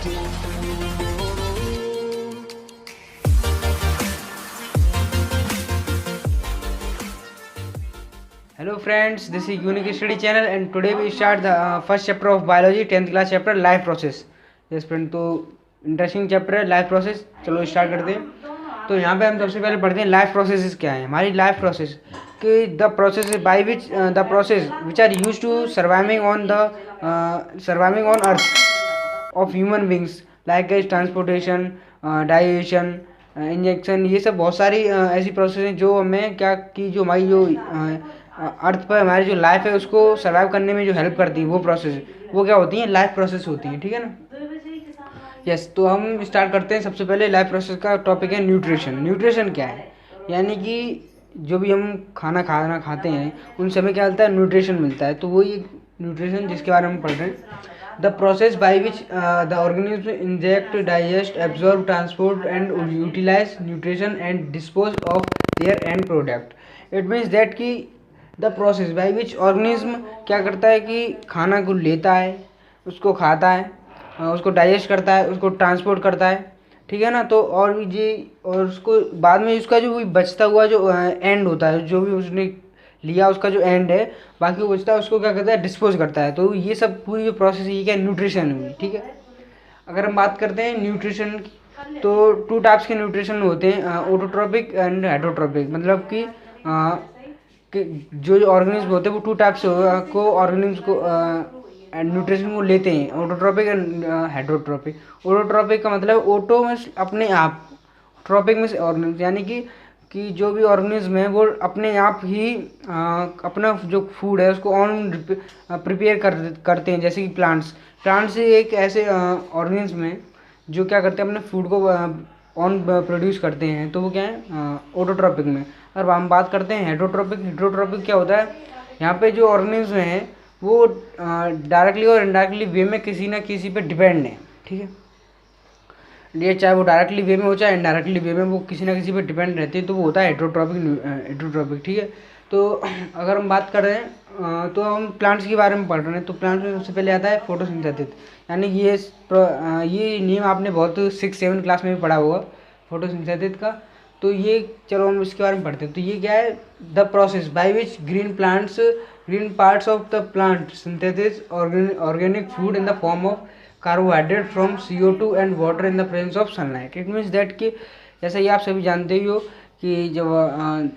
Hello friends, this is Unique Study Channel and today we start the first chapter of biology 10th class chapter life process. yes friend, तो interesting chapter है life process. चलो start करते हैं. तो यहाँ पे हम सबसे पहले पढ़ते हैं लाइफ प्रोसेसेस क्या है. हमारी लाइफ प्रोसेस कि the process by which the process which are use to surviving on earth of human beings like transportation, digestion, injection. ये सब बहुत सारी ऐसी प्रोसेस हैं जो हमें क्या कि जो हमारी जो अर्थ पर हमारी जो लाइफ है उसको सर्वाइव करने में जो हेल्प करती है वो प्रोसेस, वो क्या होती है, लाइफ प्रोसेस होती है. ठीक है ना. यस, तो हम स्टार्ट करते हैं. सबसे पहले लाइफ प्रोसेस का टॉपिक है न्यूट्रिशन. न्यूट्रिशन क्या है, यानी कि जो भी हम खाना खाते हैं उनसे हमें क्या मिलता है, न्यूट्रिशन मिलता है. तो वही न्यूट्रिशन जिसके बारे में हम पढ़ रहे हैं. The process by which the organism ingest, digest, absorb, transport and utilise nutrition and dispose of their end product. It means that कि the process by which organism क्या करता है कि खाना को लेता है, उसको खाता है, उसको डाइजेस्ट करता है, उसको ट्रांसपोर्ट करता है. ठीक है ना. तो और भी ये और उसको बाद में उसका जो बचता हुआ जो एंड होता है, जो भी उसने लिया उसका जो एंड है, बाकी वो बचता है उसको क्या करता है, डिस्पोज करता है. तो ये सब पूरी जो प्रोसेस ये क्या न्यूट्रिशन हुई. ठीक है. अगर हम बात करते हैं न्यूट्रिशन की, तो टू टाइप्स के न्यूट्रिशन होते हैं, ऑटोट्रोपिक एंड हेटरोट्रोपिक. मतलब कि जो ऑर्गेनिज्म होते हैं वो टू टाइप्स को ऑर्गेनिज्म को न्यूट्रिशन को लेते हैं, ऑटोट्रोपिक एंड हेटरोट्रोपिक. ऑटोट्रोपिक का मतलब ऑटो में अपने आप, ट्रोपिक में ऑर्गेनिज्म, यानी कि जो भी ऑर्गेनिज्म है वो अपने आप ही अपना जो फूड है उसको ऑन प्रिपेयर करते हैं. जैसे कि प्लांट्स एक ऐसे ऑर्गेनिज्म है जो क्या करते हैं, अपने फूड को ऑन प्रोड्यूस करते हैं. तो वो क्या है, ऑटोट्रोपिक में. और हम बात करते हैं हेटरोट्रोपिक क्या होता है, यहाँ पे जो ऑर्गेनिज्म हैं वो डायरेक्टली और इनडायरेक्टली वे में किसी ना किसी पे डिपेंड है. ठीक है. ये चाहे वो डायरेक्टली वे में हो चाहे इनडायरेक्टली वे में, वो किसी ना किसी पे डिपेंड रहते हैं. तो वो होता है हेटरोट्रोपिक. ठीक है. तो अगर हम बात कर रहे हैं तो हम प्लांट्स के बारे में पढ़ रहे हैं. तो प्लांट्स में सबसे पहले आता है फोटोसिंथेसिस. यानी ये नेम आपने बहुत 6-7 क्लास में भी पढ़ा होगा, फोटोसिंथेसिस का. तो ये चलो हम इसके बारे में पढ़ते हैं. तो ये क्या है, the process by which green parts of the plant synthesis organic food in the form of carbohydrate from CO2 and water in the presence of sunlight. It means that कि जैसा कि आप सभी जानते ही हो कि जब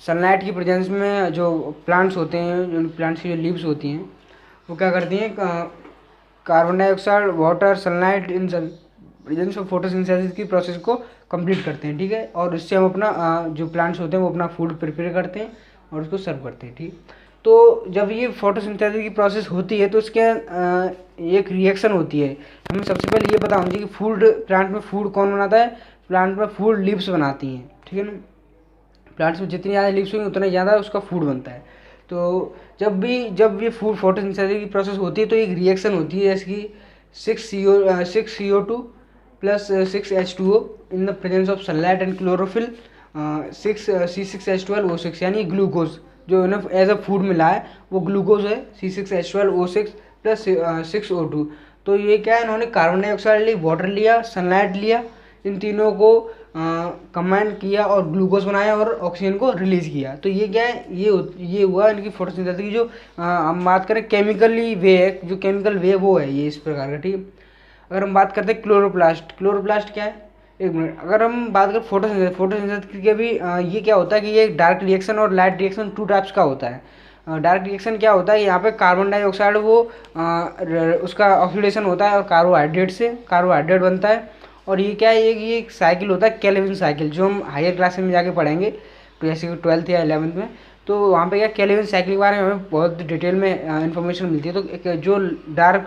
सनलाइट की प्रेजेंस में जो प्लांट्स होते हैं, जो प्लांट्स की जो लीव्स होती हैं वो क्या करती हैं, carbon dioxide, water, sunlight in presence of photosynthesis की प्रोसेस को कंप्लीट करते हैं. ठीक है. और इससे हम अपना जो प्लांट्स होते हैं वो अपना फूड प्रिपेयर करते हैं और उसको सर्व करते हैं. ठीक. तो जब ये फोटोसिंथेसिस की प्रोसेस होती है तो इसके एक रिएक्शन होती है. हमें सबसे पहले ये पता होना चाहिए कि प्लांट में फूड कौन बनाता है. प्लांट में फूड लीव्स बनाती हैं. ठीक है ना. प्लांट्स में जितनी ज़्यादा लीव्स होंगी उतना ज़्यादा उसका फूड बनता है. तो जब ये फूड फोटोसिंथेसिस की प्रोसेस होती है तो एक रिएक्शन होती है, जैसे कि 6CO2 plus 6H2O in the presence of sunlight and chlorophyll 6C6H12O6, यानी ग्लूकोज जो इन्हें एज अ फूड मिला है वो ग्लूकोज है, C6H12O6 प्लस 6O2. तो ये क्या है, इन्होंने कार्बन डाइऑक्साइड ली, वाटर लिया, सनलाइट लिया, इन तीनों को कंबाइन किया और ग्लूकोज बनाया और ऑक्सीजन को रिलीज किया. तो ये क्या है, ये हुआ इनकी फोटोसिंथेसिस की. जो हम बात करें केमिकली वे है, जो केमिकल वे वो है ये इस प्रकार का. ठीक है. अगर हम बात करते हैं क्लोरोप्लास्ट क्या है, एक मिनट. अगर हम बात करें फोटोसिंथेसिस के भी ये क्या होता है कि ये डायरेक्ट रिएक्शन और लाइट रिएक्शन टू टाइप्स का होता है. डायरेक्ट रिएक्शन क्या होता है, यहाँ पे कार्बन डाइऑक्साइड वो उसका ऑक्सीडेशन होता है और कार्बोहाइड्रेट बनता है. और ये क्या है, ये एक साइकिल होता है, केल्विन साइकिल, जो हम हायर क्लास में जाके पढ़ेंगे, तो जैसे कि 12th या 11th में. तो वहाँ पे क्या केल्विन साइकिल के बारे में हमें बहुत डिटेल में इन्फॉर्मेशन मिलती है. तो एक जो डार्क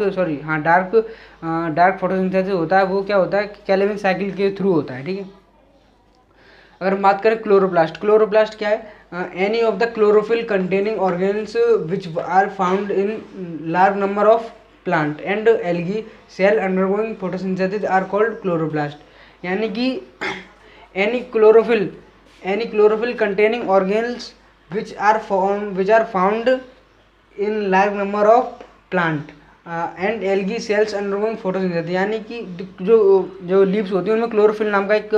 फोटोसिंथेसिस होता है वो क्या होता है, केल्विन साइकिल के थ्रू होता है. ठीक है. अगर हम बात करें क्लोरोप्लास्ट क्या है, any of the chlorophyll containing organs which are found in large number of plant and algae cell undergoing photosynthesis are called chloroplast. यानी कि any chlorophyll containing organs which are found in large number of plant and algae cells undergoing photosynthesis, यानी कि जो जो leaves होती हैं उनमें chlorophyll नाम का एक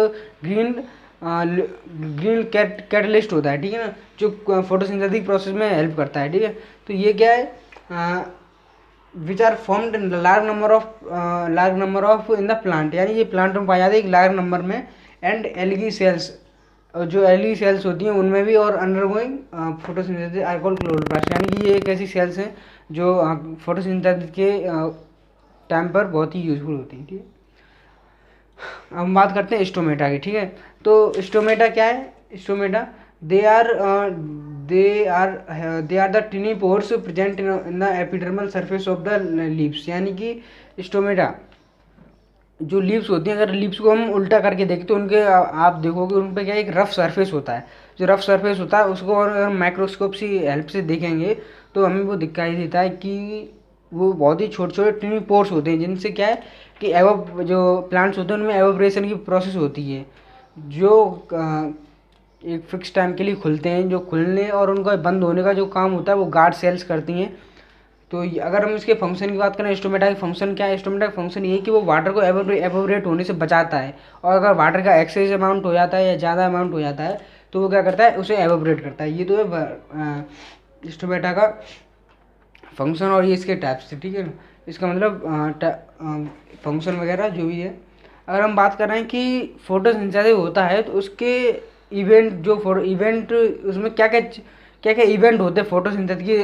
ग्रीन ग्रीन कैटलिस्ट होता है, ठीक है ना, जो फोटोसिंथेटिक प्रोसेस में हेल्प करता है, ठीक है। तो ये क्या है, which are formed in large number of in the plant, यानी ये प्लांट में पाया जाता है एक लार्ज नंबर में। एंड एल्गी सेल्स, जो एल्गी सेल्स होती हैं उनमें भी, और undergoing photosynthesis are called chloroplast, यानी कि ये एक ऐसी सेल्स हैं जो फोटोसिंथेसिस के टाइम पर बहुत ही यूजफुल होती हैं, ठीक है। अब हम बात करते हैं स्टोमेटा की, ठीक है। तो स्टोमेटा क्या है, stomata they are the tiny pores present in the epidermal surface of the leaves, यानी कि स्टोमेटा जो लीव्स होती हैं, अगर लीव्स को हम उल्टा करके देखें तो उनके आप देखोगे उन पर क्या एक रफ सरफेस होता है। जो रफ सरफेस होता है उसको अगर हम माइक्रोस्कोप से हेल्प से देखेंगे तो हमें वो दिखाई देता है कि वो बहुत ही छोटे छोटे टिनी पोर्स होते हैं, जिनसे क्या है कि जो प्लांट्स होते हैं उनमें एवोपरेशन की प्रोसेस होती है, जो एक फिक्स टाइम के लिए खुलते हैं, जो खुलने और उनका बंद होने का जो काम होता है वो गार्ड सेल्स करती हैं। तो अगर हम इसके फंक्शन की बात करें, स्टोमेटा की फंक्शन क्या है, स्टोमेटा का फंक्शन ये है कि वो वाटर को एवोपरेट होने से बचाता है, और अगर वाटर का एक्सेस अमाउंट हो जाता है या ज़्यादा अमाउंट हो जाता है तो वो क्या करता है, उसे एवोपरेट करता है। ये तो है स्टोमेटा का फंक्शन, और ये इसके टाइप्स थे, ठीक है ना। इसका मतलब फंक्शन वगैरह जो भी है। अगर हम बात कर रहे हैं कि फोटोसिंथेसिस होता है तो उसके इवेंट उसमें क्या क्या इवेंट होते हैं फोटोसिंथेसिस के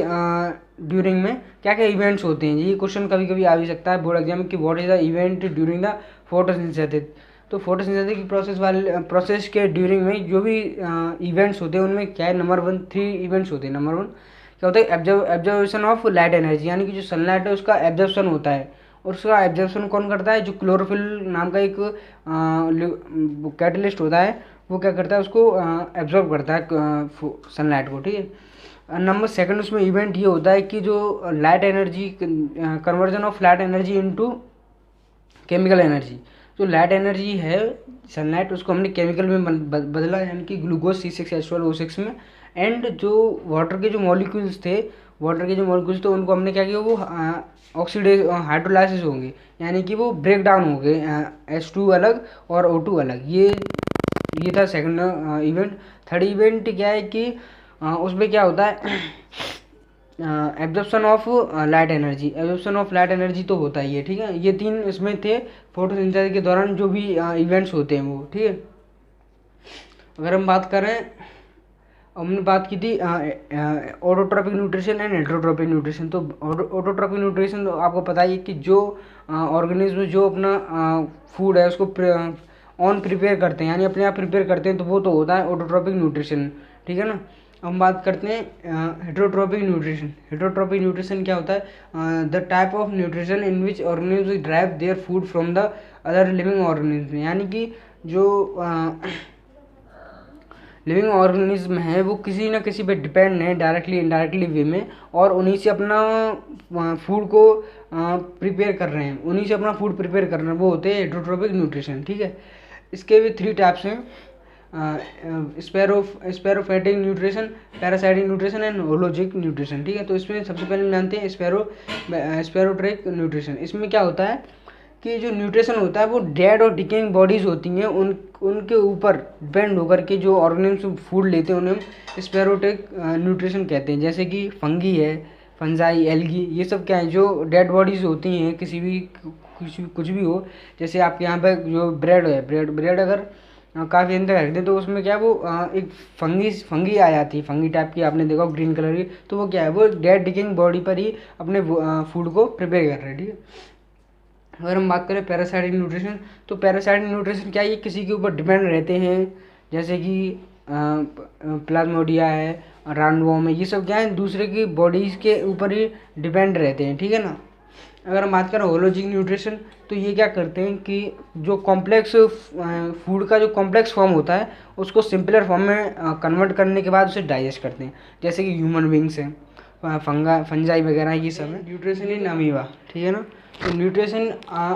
ड्यूरिंग में, क्या क्या इवेंट्स होते हैं, ये क्वेश्चन कभी कभी आ भी सकता है बोर्ड एग्जाम में कि what is the event during the photosynthesis. तो फोटोसिंथेसिस की प्रोसेस के ड्यूरिंग में जो भी इवेंट्स होते हैं उनमें क्या है, नंबर 1 3 इवेंट्स होते हैं। नंबर 1 क्या होता है, एब्जर्वेशन ऑफ लाइट एनर्जी, यानी कि जो सनलाइट है उसका एब्जर्प्शन होता है, और उसका एब्जर्प्शन कौन करता है, जो क्लोरोफिल नाम का एक कैटलिस्ट होता है वो क्या करता है, उसको एब्जॉर्ब करता है सनलाइट को, ठीक है। नंबर 2 उसमें इवेंट ये होता है कि जो light energy, conversion of light energy into chemical energy, जो लाइट एनर्जी है सनलाइट उसको हमने केमिकल में बदला, यानी कि ग्लूकोज C6H12O6 में। एंड जो वाटर के जो मॉलिक्यूल्स थे उनको हमने क्या किया, वो ऑक्सीडेज हाइड्रोलाइसिस होंगे, यानी कि वो ब्रेक डाउन हो गए, H2 अलग और O2 अलग। ये था सेकंड इवेंट। थर्ड इवेंट क्या है कि उसमें क्या होता है, एब्जॉर्प्शन ऑफ लाइट एनर्जी तो होता ही है, ठीक है। ये 3 इसमें थे फोटोसिंथेसिस के दौरान जो भी इवेंट्स होते हैं वो, ठीक है। अगर हम बात करें, हमने बात की थी autotrophic nutrition and heterotrophic nutrition. तो ऑटोट्रॉपिक न्यूट्रिशन तो आपको पता ही है कि जो ऑर्गेनिज्म जो अपना फूड है उसको ऑन प्रिपेयर करते हैं, यानी अपने आप प्रिपेयर करते हैं, तो वो तो होता है ऑटोट्रॉपिक न्यूट्रिशन, ठीक है ना। हम बात करते हैं हेटेरोट्रॉपिक न्यूट्रिशन क्या होता है, the type of nutrition in which organism drive their food from the other living organism, यानी कि जो लिविंग ऑर्गेनिज्म है वो किसी न किसी पे डिपेंड है डायरेक्टली इनडायरेक्टली वे में, और उन्हीं से अपना फूड को प्रिपेयर कर रहे हैं, वो होते हैं हेटेरोट्रॉपिक न्यूट्रिशन, ठीक है। इसके भी 3 टाइप्स हैं, saprophytic nutrition, parasitic nutrition and holozoic nutrition, ठीक है। तो इसमें सबसे पहले हम जानते हैं स्पैरोट्रिक न्यूट्रिशन। इसमें क्या होता है कि जो न्यूट्रिशन होता है वो डेड और डिकेइंग बॉडीज़ होती हैं उनके ऊपर डिपेंड होकर के जो ऑर्गेनिज्म फूड लेते हैं उन्हें हम स्पैरोट्रिक न्यूट्रिशन कहते हैं। जैसे कि फंगी है, फंजाई, एल्गी, ये सब क्या है, जो डेड बॉडीज़ होती हैं कुछ भी हो। जैसे आपके यहाँ पे जो ब्रेड है, ब्रेड अगर काफ़ी दिन तक रख दें तो उसमें क्या है वो एक फंगी आ जाती है, फंगी टाइप की, आपने देखा ग्रीन कलर की, तो वो क्या है, वो डेड डिकेइंग बॉडी पर ही अपने फूड को प्रिपेयर कर रहे हैं, ठीक है। अगर हम बात करें पैरासाइटिक न्यूट्रिशन, तो पैरासाइटिक न्यूट्रिशन क्या है, ये किसी के ऊपर डिपेंड रहते हैं, जैसे कि प्लाज्मोडिया है, राउंडवॉर्म है, ये सब क्या है दूसरे की बॉडीज़ के ऊपर ही डिपेंड रहते हैं, ठीक है ना। अगर हम बात करें होलोजिक न्यूट्रिशन, तो ये क्या करते हैं कि जो कॉम्प्लेक्स फूड का जो कॉम्प्लेक्स फॉर्म होता है उसको सिंपलर फॉर्म में कन्वर्ट करने के बाद उसे डाइजेस्ट करते हैं, जैसे कि ह्यूमन बींग्स हैं, फंजाई वगैरह, ये सब है। न्यूट्रिशन इन अमीबा, ठीक है ना। तो न्यूट्रिशन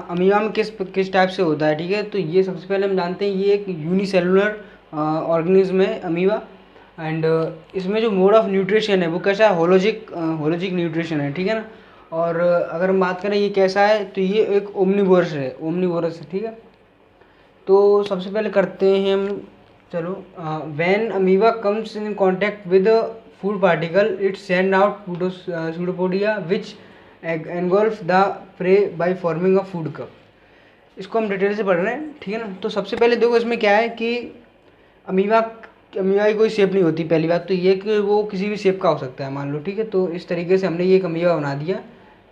अमीबा में किस टाइप से होता है, ठीक है। तो ये सबसे पहले हम जानते हैं ये एक यूनिसेलुलर ऑर्गेनिज्म है अमीबा, एंड इसमें जो मोड ऑफ न्यूट्रिशन है वो कैसा है, होलोजिक न्यूट्रिशन है, ठीक है ना। और अगर हम बात करें ये कैसा है, तो ये एक ओमनीवोरस है, ठीक है। तो सबसे पहले करते हैं हम, चलो, when amoeba comes in contact with food particle it send out pseudopodia which engulf the prey by forming a food cup. इसको हम डिटेल से पढ़ रहे हैं, ठीक है ना। तो सबसे पहले देखो इसमें क्या है कि अमीबा की कोई शेप नहीं होती। पहली बात तो ये कि वो किसी भी शेप का हो सकता है, मान लो, ठीक है। तो इस तरीके से हमने ये एक अमीबा बना दिया।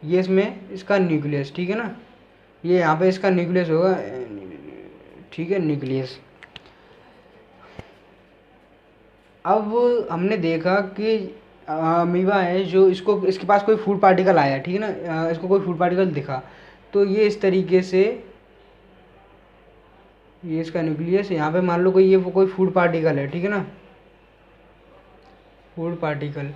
ये इसमें इसका न्यूक्लियस, ठीक है ना, ये यहाँ पे इसका न्यूक्लियस होगा, ठीक है, न्यूक्लियस। अब हमने देखा कि अमीबा है जो इसके पास कोई फूड पार्टिकल आया, ठीक है ना, इसको कोई फूड पार्टिकल दिखा, तो ये इस तरीके से, ये इसका न्यूक्लियस, यहाँ पे मान लो कोई फूड पार्टिकल है, ठीक है ना, फूड पार्टिकल।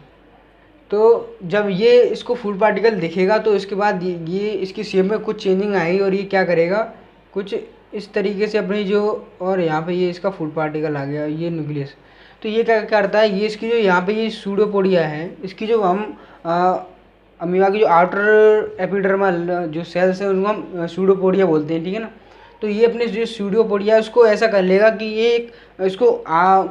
तो जब ये इसको फूड पार्टिकल दिखेगा तो इसके बाद ये इसकी शेप में कुछ चेंजिंग आएगी और ये क्या करेगा, कुछ इस तरीके से अपनी जो, और यहाँ पे ये इसका फूड पार्टिकल आ गया, ये न्यूक्लियस। तो ये क्या करता है, ये इसकी जो यहाँ पे ये सूडोपोडिया है, इसकी जो हम अमीबा की जो आउटर एपिडर्मल जो सेल्स हैं उनको हम सूडोपोडिया बोलते हैं, ठीक है ना। तो ये अपने जो सूडोपोडिया है उसको ऐसा कर लेगा कि ये इसको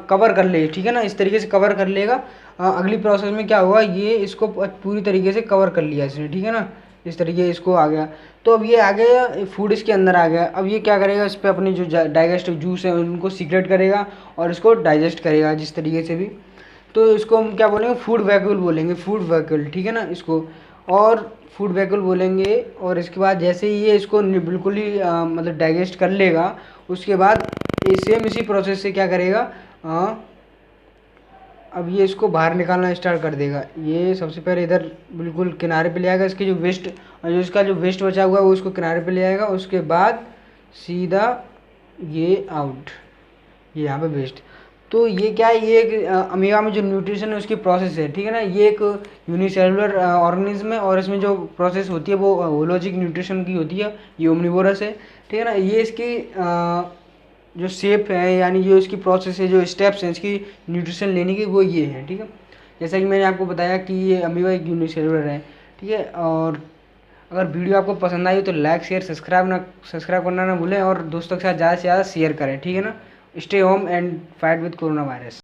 कवर कर ले, ठीक है ना, इस तरीके से कवर कर लेगा। अगली प्रोसेस में क्या होगा, ये इसको पूरी तरीके से कवर कर लिया इसने, ठीक है ना, इस तरीके इसको आ गया। तो अब ये आ गया, फूड इसके अंदर आ गया। अब ये क्या करेगा, इस पर अपने जो डाइजेस्टिव जूस है उनको सीक्रेट करेगा और इसको डाइजेस्ट करेगा जिस तरीके से भी। तो इसको हम क्या बोलेंगे, फूड वैक्यूल बोलेंगे, फूड वैक्यूल, ठीक है ना, इसको, और फूड वैक्यूल बोलेंगे। और इसके बाद जैसे ही ये इसको बिल्कुल ही मतलब डाइजेस्ट कर लेगा, उसके बाद सेम इसी प्रोसेस से क्या करेगा, अब ये इसको बाहर निकालना स्टार्ट कर देगा। ये सबसे पहले इधर बिल्कुल किनारे पे ले आएगा, इसकी इसका जो वेस्ट बचा हुआ है वो इसको किनारे पे ले आएगा। उसके बाद सीधा ये आउट, ये यहाँ पे वेस्ट। तो ये क्या है, ये एक अमीबा में जो न्यूट्रिशन है उसकी प्रोसेस है, ठीक है ना। ये एक यूनिसेलुलर ऑर्गेनिज्म है और इसमें जो प्रोसेस होती है वो होलोजिक न्यूट्रिशन की होती है। ये ओमनीवोरस है, ठीक है ना। ये इसकी जो शेप है, यानी जो इसकी प्रोसेस है, जो स्टेप्स हैं इसकी न्यूट्रिशन लेने की, वो ये है, ठीक है। जैसा कि मैंने आपको बताया कि ये अमीबा एक यूनिसेलुलर है, ठीक है। और अगर वीडियो आपको पसंद आई तो लाइक शेयर सब्सक्राइब करना ना भूलें और दोस्तों के साथ ज़्यादा से ज़्यादा शेयर करें, ठीक है ना। Stay home and fight with corona virus.